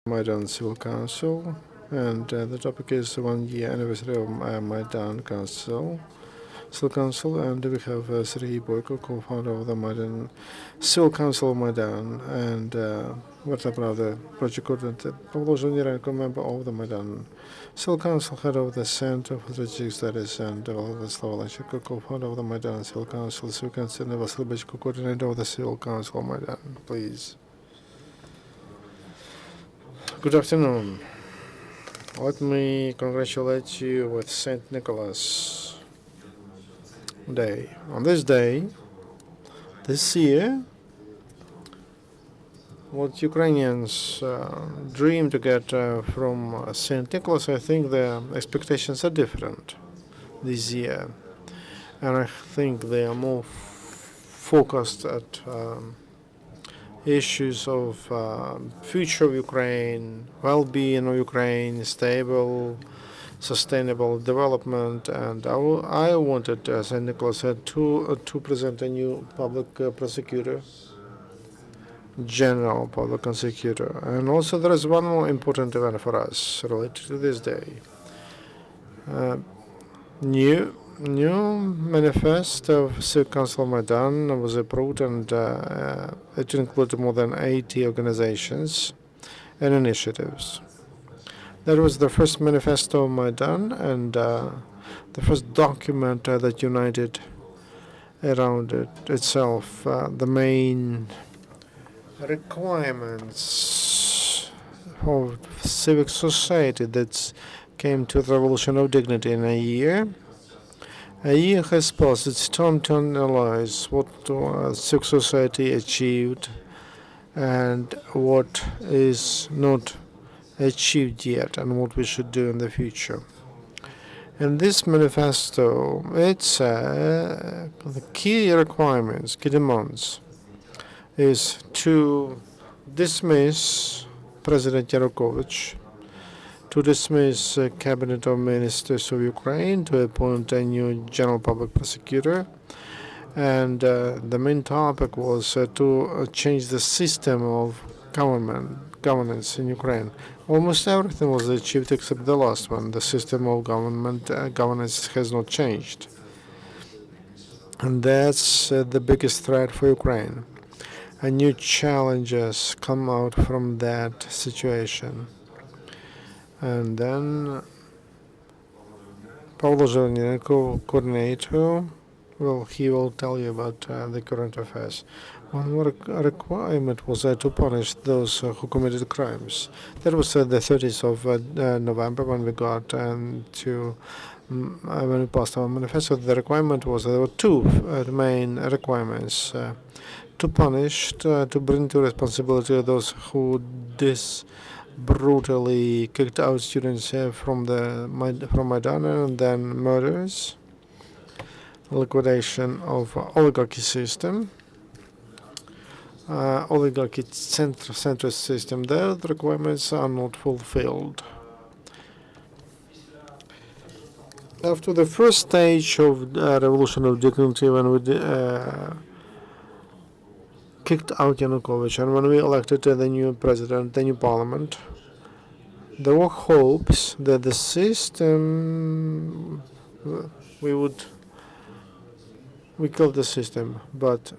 Maidan Civil Council, and the topic is the 1-year anniversary of Maidan Civil Council, and we have Serhiy Boyko, co-founder of the Maidan Civil Council of Maidan, and Varta Parvdy, project coordinator, Pavlo Zhovnirenko, member of the Maidan Civil Council, head of the Center for Strategic Studies, and Vladyslav Olenchenko, co-founder of the Maidan Civil Council, and Vasyl Bechko, coordinator of the Civil Council of Maidan. Please. Good afternoon. Let me congratulate you with St. Nicholas Day. On this day, this year, what Ukrainians dream to get from St. Nicholas, I think the expectations are different this year. And I think they are more focused at issues of future of Ukraine, well-being of Ukraine, stable, sustainable development, and I wanted, as St. Nicholas said, to present a new public prosecutor, general public prosecutor. And also there is one more important event for us related to this day. New manifesto of Civic Council of Maidan was approved, and it included more than 80 organizations and initiatives. That was the first manifesto of Maidan, and the first document that united around itself the main requirements of civic society that came to the revolution of dignity in a year. A year has passed. It's time to analyze what civic society achieved and what is not achieved yet and what we should do in the future. In this manifesto, it's the key requirements, key demands, is to dismiss President Yanukovych, to dismiss Cabinet of Ministers of Ukraine, to appoint a new general public prosecutor, and the main topic was to change the system of governance in Ukraine. Almost everything was achieved except the last one. The system of governance has not changed, and that's the biggest threat for Ukraine. And new challenges come out from that situation. And then Pavlo Zhovnirenko, coordinator, he will tell you about the current affairs. One more requirement was to punish those who committed crimes. That was the 30th of November when we got when we passed our manifesto. The requirement was there were two main requirements: to punish, to bring to responsibility those who brutally kicked out students from Maidan, and then murders, liquidation of oligarchy system, oligarchy centrist system. There, the requirements are not fulfilled. After the first stage of revolution of dignity, when we kicked out Yanukovych, and when we elected the new president, the new parliament, there were hopes that the system, we killed the system, but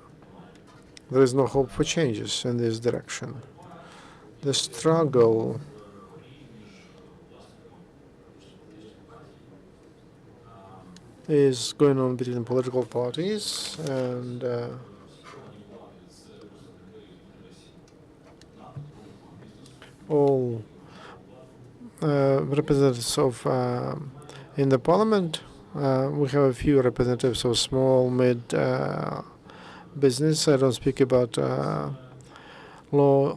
there is no hope for changes in this direction. The struggle is going on between political parties, and all representatives of in the parliament. We have a few representatives of small, mid business. I don't speak about lower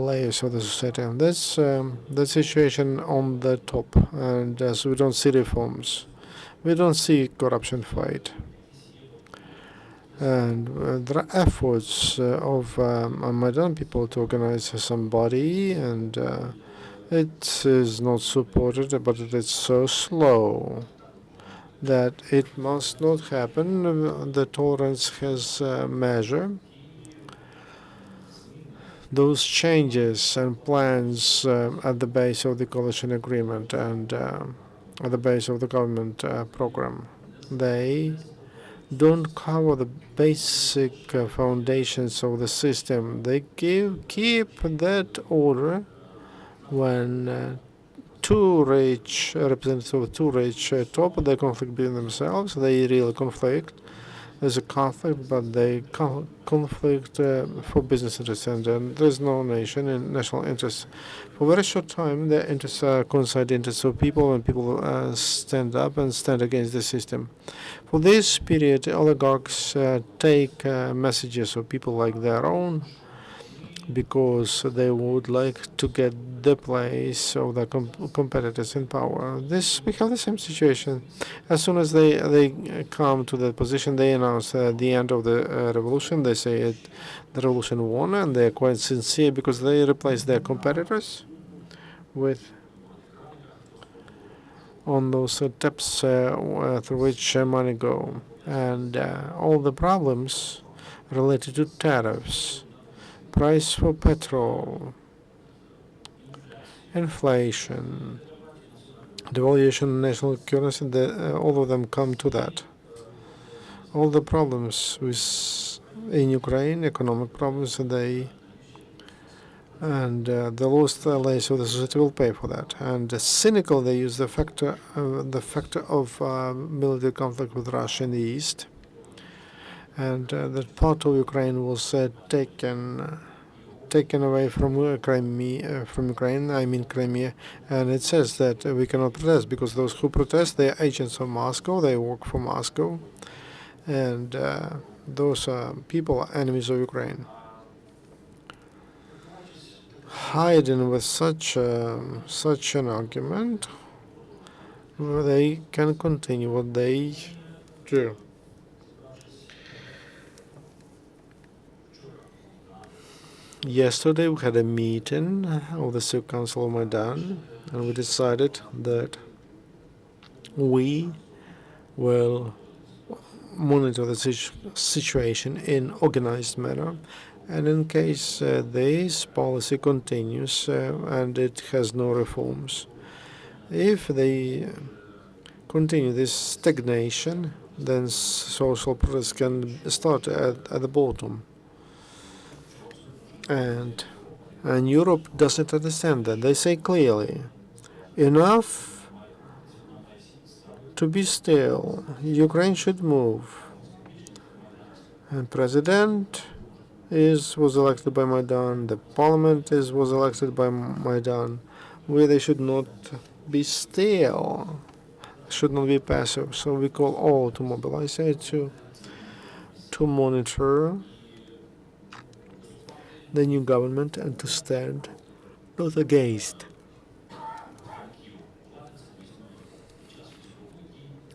layers of the society. And that's the situation on the top. And so we don't see reforms. We don't see corruption fight. And there are efforts of Maidan people to organize somebody, and it is not supported, but it is so slow that it must not happen. The tolerance has a measure. those changes and plans at the base of the coalition agreement and at the base of the government program, they don't cover the basic foundations of the system. They keep that order when two rich representatives of two rich top the conflict between themselves. They really conflict. There's a conflict, but they conflict for business interests, and there's no nation and national interests. For a very short time, the interests coincide interests of people, and people stand up and stand against the system. For this period, oligarchs take messages of people like their own, because they would like to get the place of the competitors in power. We have the same situation. As soon as they come to that position, they announce the end of the revolution. They say the revolution won, and they're quite sincere because they replace their competitors with on those taps through which money go, and all the problems related to tariffs, price for petrol, inflation, devaluation of national currency, all of them come to that. All the problems in Ukraine, economic problems, the lowest layers of the society will pay for that. And cynical, they use the factor of military conflict with Russia in the east, and that part of Ukraine was taken away from Ukraine, I mean Crimea, and it says that we cannot protest because those who protest, they are agents of Moscow, they work for Moscow, and those people are enemies of Ukraine. Hiding with such an argument, they can continue what they do. Yesterday we had a meeting of the Civic Council of Maidan, and we decided that we will monitor the situation in organized manner, and in case this policy continues and it has no reforms, if they continue this stagnation, then social protest can start at the bottom. And Europe doesn't understand that. They say clearly, enough to be still. Ukraine should move. And president was elected by Maidan. The parliament was elected by Maidan. They should not be still. Should not be passive. So we call all to mobilize to monitor the new government and to stand not against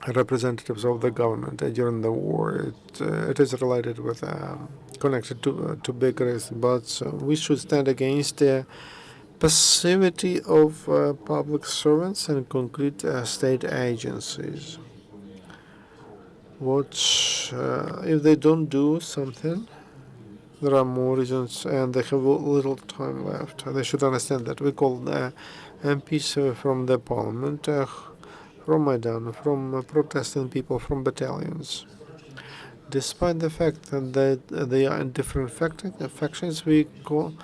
representatives of the government during the war. It is related with connected to big risks, but we should stand against the passivity of public servants and concrete state agencies. If they don't do something? There are more reasons, and they have little time left. They should understand that. We call the MPs from the parliament, from Maidan, from protesting people, from battalions. Despite the fact that they are in different factions, we call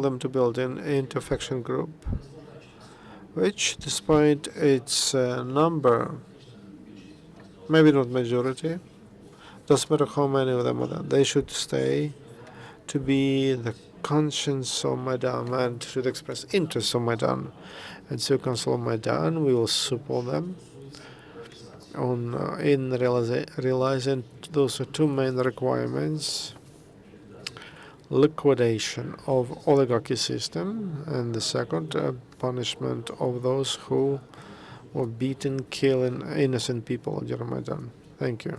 them to build an interfaction group, which, despite its number, maybe not majority, doesn't matter how many of them are there, they should stay to be the conscience of Maidan and should express interests of Maidan. And so Council of Maidan, we will support them in realizing those two main requirements: liquidation of oligarchy system, and the second, punishment of those who were beaten, killing innocent people during Maidan. Thank you.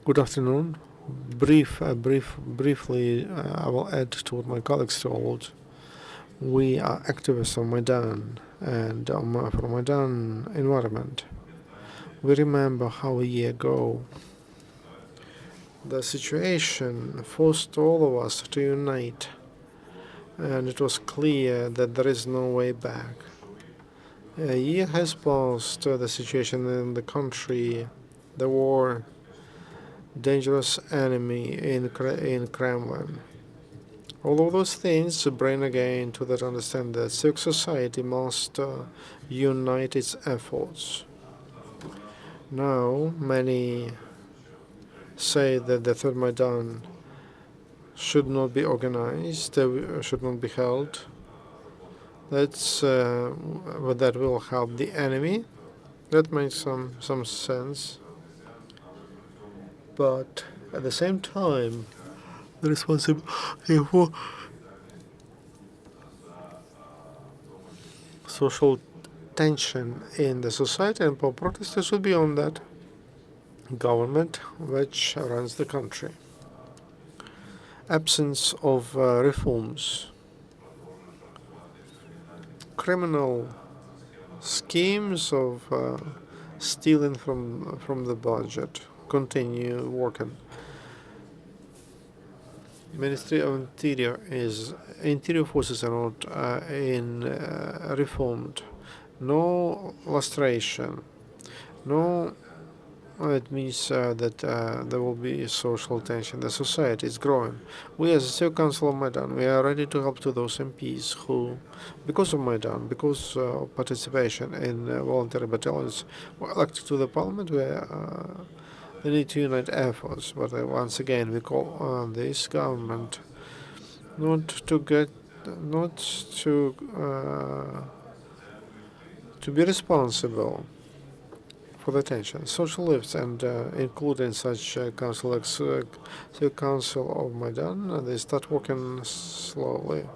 Good afternoon. Briefly, I will add to what my colleagues told. We are activists of Maidan and for Maidan environment. We remember how a year ago the situation forced all of us to unite, and it was clear that there is no way back. A year has passed, the situation in the country, the war, dangerous enemy in Kremlin. All of those things bring again to that understand that civic society must unite its efforts. Now, many say that the third Maidan should not be organized, should not be held. That will help the enemy. That makes some sense. But at the same time, the responsibility for social tension in the society and for protesters should be on that government which runs the country. Absence of reforms. Criminal schemes of stealing from the budget continue working. Ministry of Interior forces are not reformed. No lustration. No, it means that there will be social tension. The society is growing. We, as a Civic Council of Maidan, we are ready to help to those MPs who, because of Maidan, because of participation in voluntary battalions, were elected to the parliament. They need to unite efforts. But once again, we call on this government not to be responsible for the tension. Social lifts and including such council like Civic Council of Maidan, they start working slowly.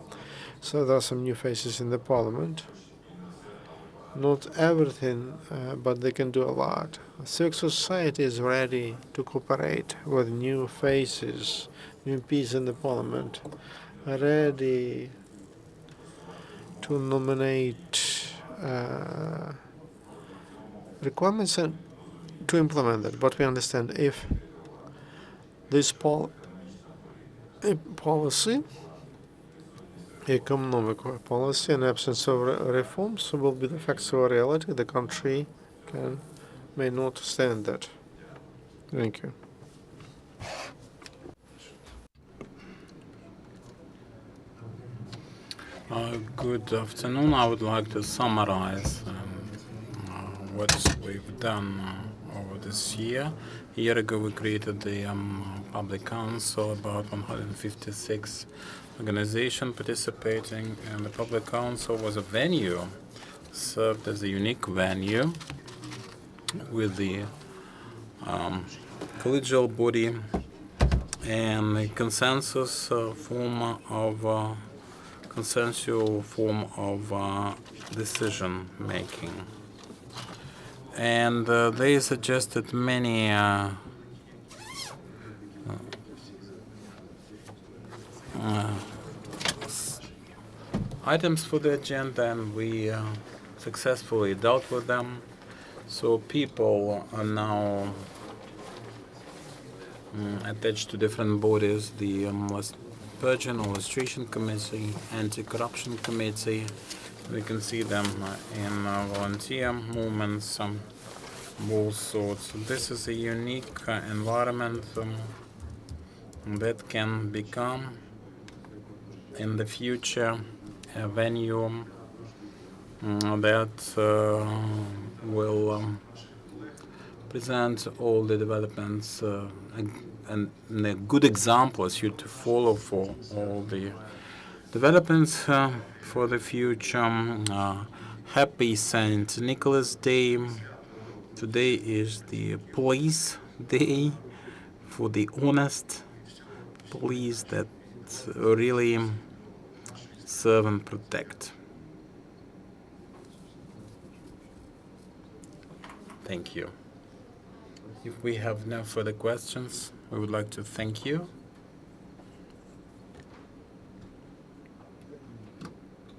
So there are some new faces in the parliament. Not everything, but they can do a lot. Civic society is ready to cooperate with new faces, new MPs in the parliament, ready to nominate requirements and to implement it. But we understand if this policy, economic policy, and absence of reforms will be the facts of reality, the country may not stand that. Thank you. Good afternoon. I would like to summarize what we've done over this year. A year ago, we created the public council, about 156 organizations participating, and the public council was a venue, served as a unique venue with the collegial body and a consensual form of decision making. And they suggested many items for the agenda, and we successfully dealt with them. So people are now attached to different bodies, the Virgin Illustration Committee, Anti-Corruption Committee. We can see them in volunteer movements of all sorts. This is a unique environment that can become in the future a venue that will present all the developments and a good example is here to follow for all the developments for the future. Happy St. Nicholas Day. Today is the police day, for the honest police that really serve and protect. Thank you. If we have no further questions, we would like to thank you